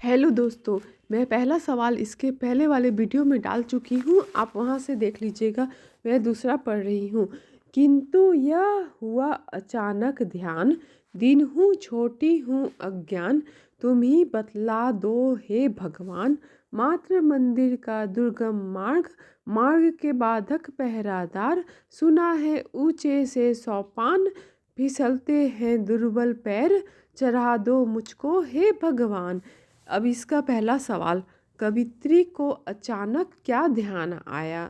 Hello दोस्तों, मैं पहला सवाल इसके पहले वाले वीडियो में डाल चुकी हूँ, आप वहाँ से देख लीजिएगा। मैं दूसरा पढ़ रही हूँ। किंतु यह हुआ अचानक ध्यान, दिन हूँ छोटी हूँ अज्ञान, तुम ही बतला दो हे भगवान। मात्र मंदिर का दुर्गम मार्ग, मार्ग के बाधक पहरादार, सुना है ऊंचे से सोपान, फिसलते हैं दुर्बल पैर, चढ़ा दो मुझको हे भगवान। अब इसका पहला सवाल, कवित्री को अचानक क्या ध्यान आया,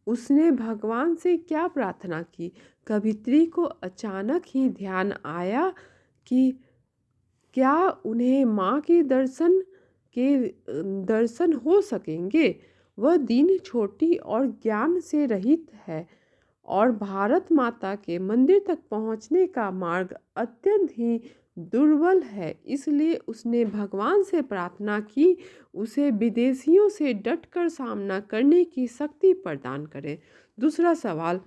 उसने भगवान से क्या प्रार्थना की। कवित्री को अचानक ही ध्यान आया कि क्या उन्हें माँ के दर्शन हो सकेंगे। वह दिन छोटी और ज्ञान से रहित है और भारत माता के मंदिर तक पहुँचने का मार्ग अत्यंत ही दुर्बल है। इसलिए उसने भगवान से प्रार्थना की, उसे विदेशियों से डटकर सामना करने की शक्ति प्रदान करें। दूसरा सवाल,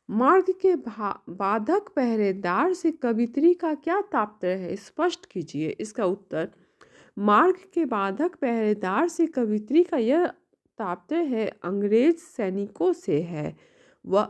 मार्ग के बाधक पहरेदार से कवित्री का क्या तात्पर्य है, स्पष्ट कीजिए। इसका उत्तर, मार्ग के बाधक पहरेदार से कवित्री का यह तात्पर्य है अंग्रेज सैनिकों से है। वह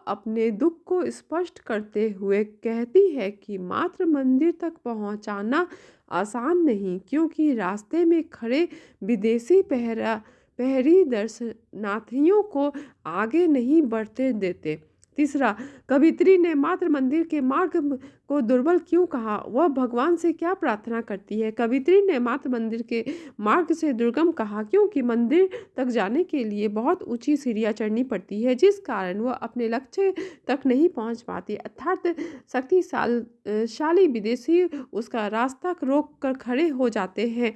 अपने दुख को स्पष्ट करते हुए कहती है कि मात्र मंदिर तक पहुंचाना आसान नहीं, क्योंकि रास्ते में खड़े विदेशी पहरी दर्शनार्थियों को आगे नहीं बढ़ते देते। तीसरा, कवित्री ने मात्र मंदिर के मार्ग को दुर्बल क्यों कहा, वह भगवान से क्या प्रार्थना करती है। कवित्री ने मात्र मंदिर के मार्ग से दुर्गम कहा क्योंकि मंदिर तक जाने के लिए बहुत ऊंची सीढ़ियां चढ़नी पड़ती है, जिस कारण वह अपने लक्ष्य तक नहीं पहुंच पाती। अर्थात शक्तिशाली विदेशी उसका रास्ता रोक कर खड़े हो जाते हैं।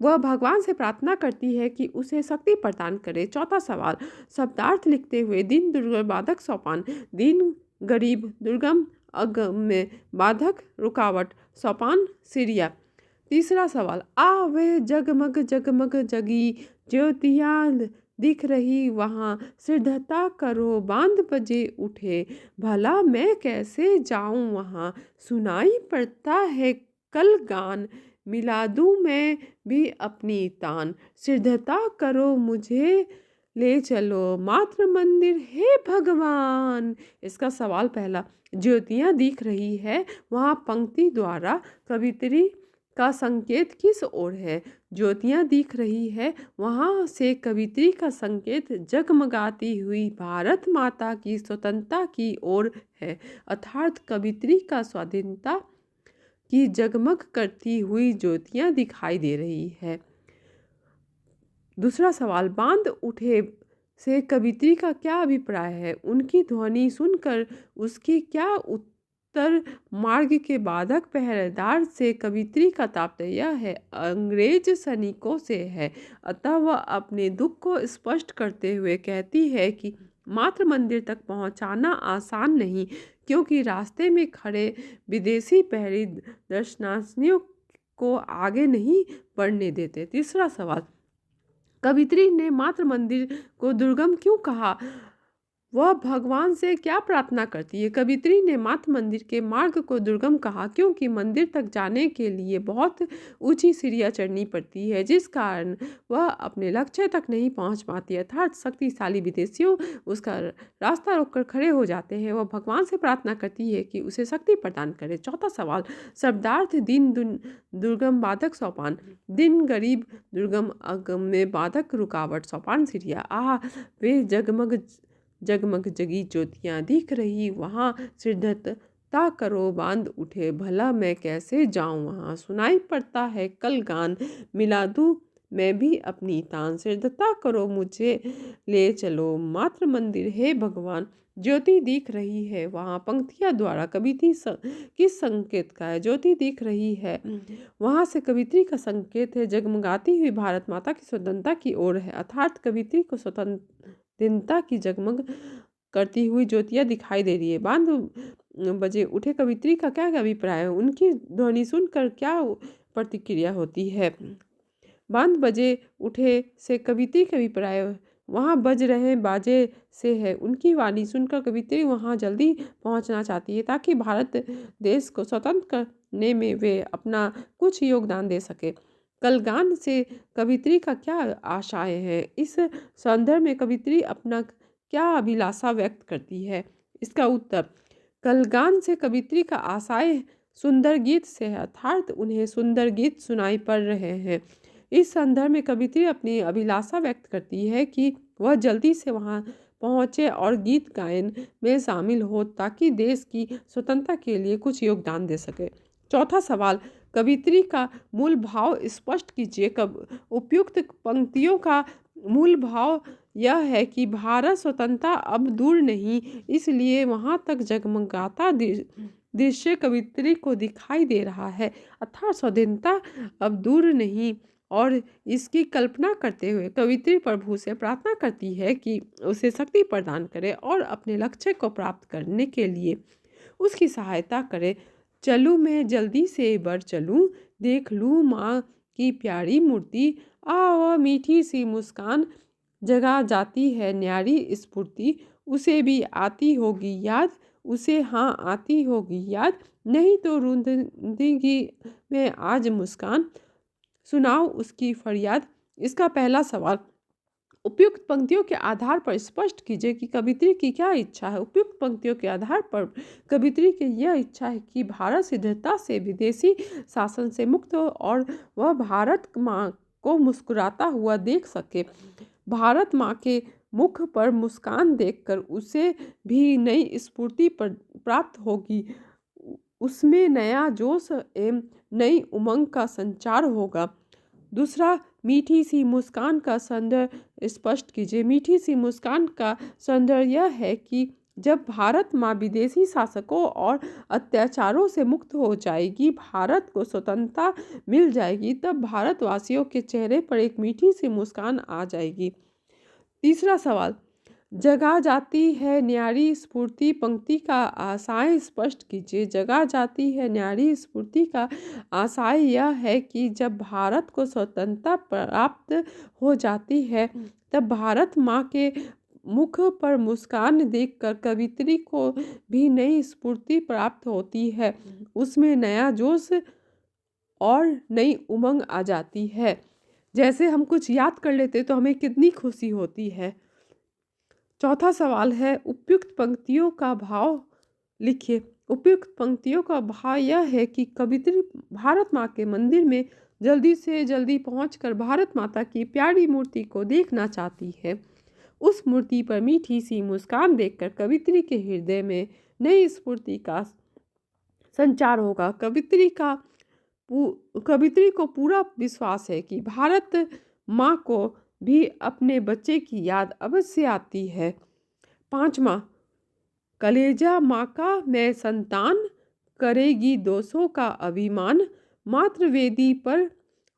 वह भगवान से प्रार्थना करती है कि उसे शक्ति प्रदान करे। चौथा सवाल, शब्दार्थ लिखते हुए, दिन दुर्गम बाधक सोपान, दिन गरीब दुर्गम अगम्य बाधक रुकावट, सोपान सीढ़ियाँ। तीसरा सवाल, वे जगमग जगमग जगी ज्योतियाँ दिख रही वहाँ, सिद्धता करो बांध बजे उठे, भला मैं कैसे जाऊँ वहाँ, सुनाई पड़ता है कल गान, मिला दूँ मैं भी अपनी तान, सिद्धता करो मुझे ले चलो मात्र मंदिर हे भगवान। इसका सवाल पहला, ज्योतियाँ दिख रही है वहाँ पंक्ति द्वारा कवित्री का संकेत किस ओर है। ज्योतियाँ दिख रही है वहाँ से कवित्री का संकेत जगमगाती हुई भारत माता की स्वतंत्रता की ओर है, अर्थात कवित्री का स्वाधीनता की जगमग करती हुई ज्योतियाँ दिखाई दे रही है। दूसरा सवाल, बांध उठे से कवित्री का क्या अभिप्राय है, उनकी ध्वनि सुनकर उसके क्या उत्तर। मार्ग के बाधक पहरेदार से कवित्री का तात्पर्य यह है अंग्रेज सैनिकों से है, अतः वह अपने दुख को स्पष्ट करते हुए कहती है कि मात्र मंदिर तक पहुंचाना आसान नहीं, क्योंकि रास्ते में खड़े विदेशी पहरी दर्शनार्थियों को आगे नहीं बढ़ने देते। तीसरा सवाल, कवित्री ने मात्र मंदिर को दुर्गम क्यों कहा, वह भगवान से क्या प्रार्थना करती है। कवित्री ने मात्र मंदिर के मार्ग को दुर्गम कहा क्योंकि मंदिर तक जाने के लिए बहुत ऊंची सीढ़ियां चढ़नी पड़ती है, जिस कारण वह अपने लक्ष्य तक नहीं पहुंच पाती, अर्थात शक्तिशाली विदेशियों उसका रास्ता रोककर खड़े हो जाते हैं। वह भगवान से प्रार्थना करती है कि उसे शक्ति प्रदान करे। चौथा सवाल, शब्दार्थ, दिन दुर्गम बाधक सोपान, दिन गरीब दुर्गम अगम्य बाधक रुकावट, सोपान सीढ़ियाँ। वे जगमग जगमग जगी ज्योतियाँ दिख रही वहाँ, सिद्धता करो बांध उठे, भला मैं कैसे जाऊँ वहाँ, सुनाई पड़ता है कल गान, मिला दूँ मैं भी अपनी तान, सिद्धता करो मुझे ले चलो मात्र मंदिर हे भगवान। ज्योति दिख रही है वहाँ पंक्तियाँ द्वारा कवित्री किस संकेत का है। ज्योति दिख रही है वहाँ से कवित्री का संकेत है जगमगाती हुई भारत माता की स्वतंत्रता की ओर है, अर्थात कवित्री को स्वतंत्रता की जगमग करती हुई ज्योतियाँ दिखाई दे रही है। बांध बजे उठे कवित्री का क्या अभिप्राय है, उनकी ध्वनि सुनकर क्या प्रतिक्रिया होती है। बांध बजे उठे से कवित्री का अभिप्राय वहाँ बज रहे बाजे से है, उनकी वाणी सुनकर कवित्री वहाँ जल्दी पहुँचना चाहती है ताकि भारत देश को स्वतंत्र करने में वे अपना कुछ योगदान दे सके। कलगान से कवित्री का क्या आशाएं हैं? इस संदर्भ में कवित्री अपना क्या अभिलाषा व्यक्त करती है? इसका उत्तर, कलगान से कवित्री का आशय सुंदर गीत से है, अर्थात उन्हें सुंदर गीत सुनाई पड़ रहे हैं। इस संदर्भ में कवित्री अपनी अभिलाषा व्यक्त करती है कि वह जल्दी से वहां पहुंचे और गीत गायन में शामिल हो ताकि देश की स्वतंत्रता के लिए कुछ योगदान दे सके। चौथा सवाल, कवित्री का मूल भाव स्पष्ट कीजिए। उपयुक्त पंक्तियों का मूल भाव यह है कि भारत स्वतंत्रता अब दूर नहीं, इसलिए वहां तक जगमगाता दृश्य कवित्री को दिखाई दे रहा है, अर्थात स्वाधीनता अब दूर नहीं। और इसकी कल्पना करते हुए कवित्री प्रभु से प्रार्थना करती है कि उसे शक्ति प्रदान करे और अपने लक्ष्य को प्राप्त करने के लिए उसकी सहायता करे। चलूँ मैं जल्दी से बढ़ चलूँ, देख लूँ माँ की प्यारी मूर्ति, वह मीठी सी मुस्कान जगा जाती है न्यारी स्फूर्ति, उसे भी आती होगी याद, उसे हाँ आती होगी याद, नहीं तो रुंदगी में आज मुस्कान, सुनाओ उसकी फरियाद। इसका पहला सवाल, उपयुक्त पंक्तियों के आधार पर स्पष्ट कीजिए कि कवित्री की क्या इच्छा है। उपयुक्त पंक्तियों के आधार पर कवित्री की यह इच्छा है कि भारत शीघ्रता से विदेशी शासन से मुक्त हो और वह भारत माँ को मुस्कुराता हुआ देख सके। भारत माँ के मुख पर मुस्कान देखकर उसे भी नई स्फूर्ति प्राप्त होगी, उसमें नया जोश एवं नई उमंग का संचार होगा। दूसरा, मीठी सी मुस्कान का सौंदर्य स्पष्ट कीजिए। मीठी सी मुस्कान का सौंदर्य यह है कि जब भारत माँ विदेशी शासकों और अत्याचारों से मुक्त हो जाएगी, भारत को स्वतंत्रता मिल जाएगी, तब भारतवासियों के चेहरे पर एक मीठी सी मुस्कान आ जाएगी। तीसरा सवाल, जगा जाती है न्यारी स्फूर्ति पंक्ति का आशय स्पष्ट कीजिए। जगा जाती है न्यारी स्फूर्ति का आशय यह है कि जब भारत को स्वतंत्रता प्राप्त हो जाती है, तब भारत माँ के मुख पर मुस्कान देखकर कवित्री को भी नई स्फूर्ति प्राप्त होती है, उसमें नया जोश और नई उमंग आ जाती है। जैसे हम कुछ याद कर लेते तो हमें कितनी खुशी होती है। चौथा सवाल है, उपयुक्त पंक्तियों का भाव लिखिए। उपयुक्त पंक्तियों का भाव यह है कि कवित्री भारत माँ के मंदिर में जल्दी से जल्दी पहुंचकर भारत माता की प्यारी मूर्ति को देखना चाहती है। उस मूर्ति पर मीठी सी मुस्कान देखकर कवित्री के हृदय में नई स्फूर्ति का संचार होगा। कवित्री को पूरा विश्वास है कि भारत माँ को भी अपने बच्चे की याद अवश्य आती है। पांचवा, कलेजा माँ का मैं संतान, करेगी दोषों का अभिमान, मातृ वेदी पर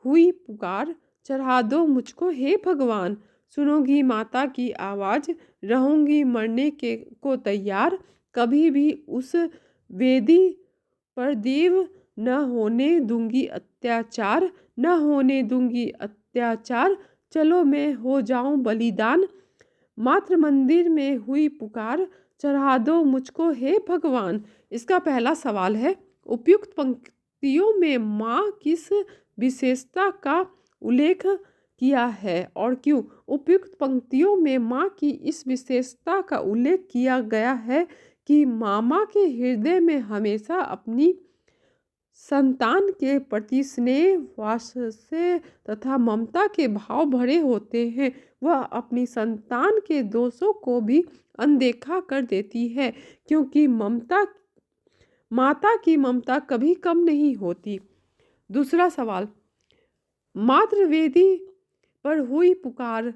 हुई पुकार, चढ़ा दो मुझको हे भगवान, सुनोगी माता की आवाज़, रहूंगी मरने के को तैयार, कभी भी उस वेदी पर देव न होने दूंगी अत्याचार, न होने दूंगी अत्याचार, चलो मैं हो जाऊं बलिदान, मातृ मंदिर में हुई पुकार, चढ़ा दो मुझको हे भगवान। इसका पहला सवाल है, उपयुक्त पंक्तियों में माँ किस विशेषता का उल्लेख किया है और क्यों? उपयुक्त पंक्तियों में माँ की इस विशेषता का उल्लेख किया गया है कि मामा के हृदय में हमेशा अपनी संतान के प्रति स्नेह, वात्सल्य तथा ममता के भाव भरे होते हैं। वह अपनी संतान के दोषों को भी अनदेखा कर देती है, क्योंकि माता की ममता कभी कम नहीं होती। दूसरा सवाल, मातृ वेदी पर हुई पुकार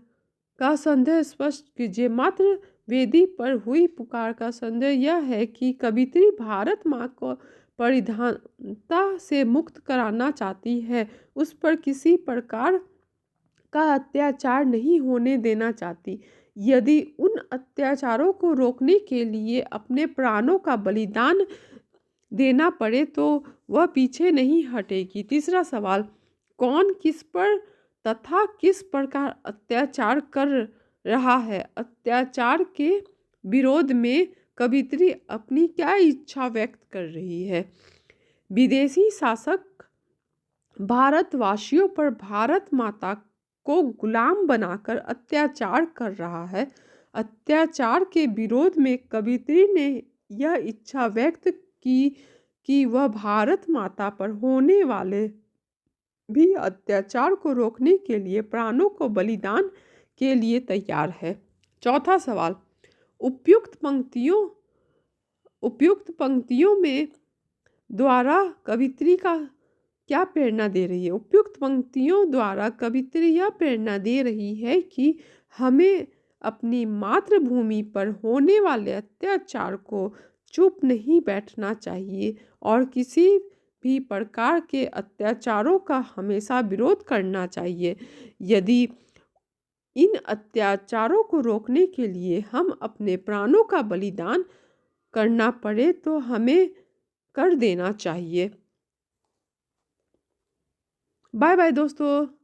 का संदेह स्पष्ट कीजिए। मातृ वेदी पर हुई पुकार का संदेह यह है कि कवित्री भारत माँ को परिधानता से मुक्त कराना चाहती है, उस पर किसी प्रकार का अत्याचार नहीं होने देना चाहती। यदि उन अत्याचारों को रोकने के लिए अपने प्राणों का बलिदान देना पड़े तो वह पीछे नहीं हटेगी। तीसरा सवाल, कौन किस पर तथा किस प्रकार अत्याचार कर रहा है? अत्याचार के विरोध में कवित्री अपनी क्या इच्छा व्यक्त कर रही है? विदेशी शासक भारतवासियों पर भारत माता को गुलाम बनाकर अत्याचार कर रहा है। अत्याचार के विरोध में कवित्री ने यह इच्छा व्यक्त की कि वह भारत माता पर होने वाले भी अत्याचार को रोकने के लिए प्राणों को बलिदान के लिए तैयार है। चौथा सवाल, उपयुक्त पंक्तियों में द्वारा कवित्री का क्या प्रेरणा दे रही है? उपयुक्त पंक्तियों द्वारा कवित्री यह प्रेरणा दे रही है कि हमें अपनी मातृभूमि पर होने वाले अत्याचार को चुप नहीं बैठना चाहिए और किसी भी प्रकार के अत्याचारों का हमेशा विरोध करना चाहिए। यदि इन अत्याचारों को रोकने के लिए हम अपने प्राणों का बलिदान करना पड़े तो हमें कर देना चाहिए। बाय बाय दोस्तों।